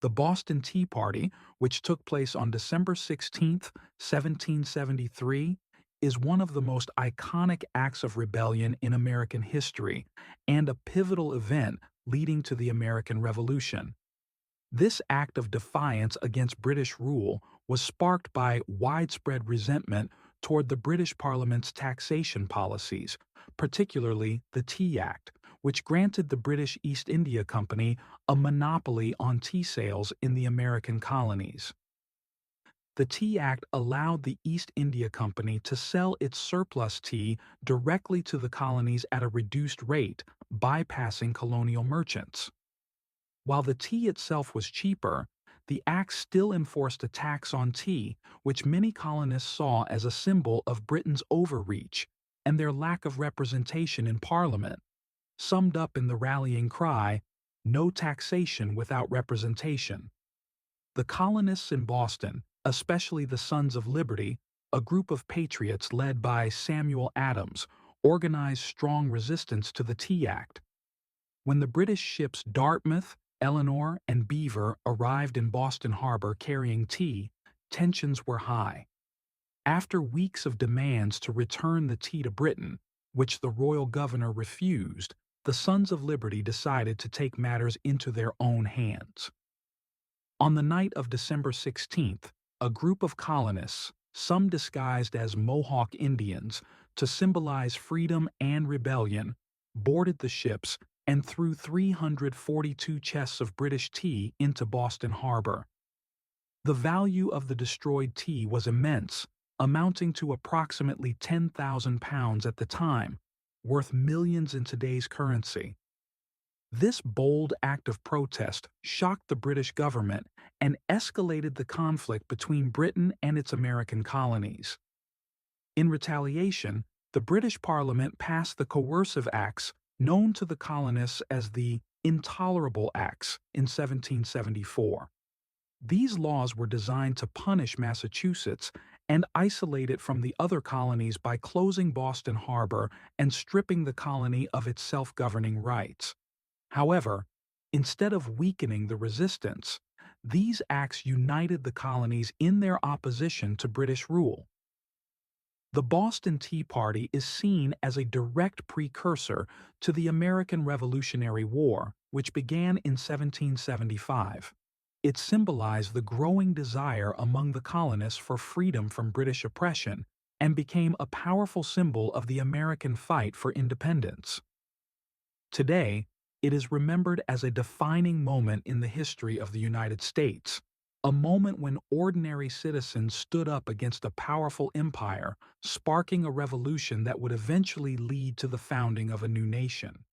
The Boston Tea Party, which took place on December 16, 1773, is one of the most iconic acts of rebellion in American history and a pivotal event leading to the American Revolution. This act of defiance against British rule was sparked by widespread resentment toward the British Parliament's taxation policies, particularly the Tea Act, which granted the British East India Company a monopoly on tea sales in the American colonies. The Tea Act allowed the East India Company to sell its surplus tea directly to the colonies at a reduced rate, bypassing colonial merchants. While the tea itself was cheaper, the act still enforced a tax on tea, which many colonists saw as a symbol of Britain's overreach and their lack of representation in Parliament, summed up in the rallying cry, "No taxation without representation." The colonists in Boston, especially the Sons of Liberty, a group of patriots led by Samuel Adams, organized strong resistance to the Tea Act. When the British ships Dartmouth, Eleanor, and Beaver arrived in Boston Harbor carrying tea, tensions were high. After weeks of demands to return the tea to Britain, which the royal governor refused, the Sons of Liberty decided to take matters into their own hands. On the night of December 16th, a group of colonists, some disguised as Mohawk Indians to symbolize freedom and rebellion, boarded the ships and threw 342 chests of British tea into Boston Harbor. The value of the destroyed tea was immense, amounting to approximately £10,000 at the time, worth millions in today's currency. This bold act of protest shocked the British government and escalated the conflict between Britain and its American colonies. In retaliation, the British Parliament passed the Coercive Acts, known to the colonists as the Intolerable Acts, in 1774. These laws were designed to punish Massachusetts and isolate it from the other colonies by closing Boston Harbor and stripping the colony of its self-governing rights. However, instead of weakening the resistance, these acts united the colonies in their opposition to British rule. The Boston Tea Party is seen as a direct precursor to the American Revolutionary War, which began in 1775. It symbolized the growing desire among the colonists for freedom from British oppression and became a powerful symbol of the American fight for independence. Today, it is remembered as a defining moment in the history of the United States, a moment when ordinary citizens stood up against a powerful empire, sparking a revolution that would eventually lead to the founding of a new nation.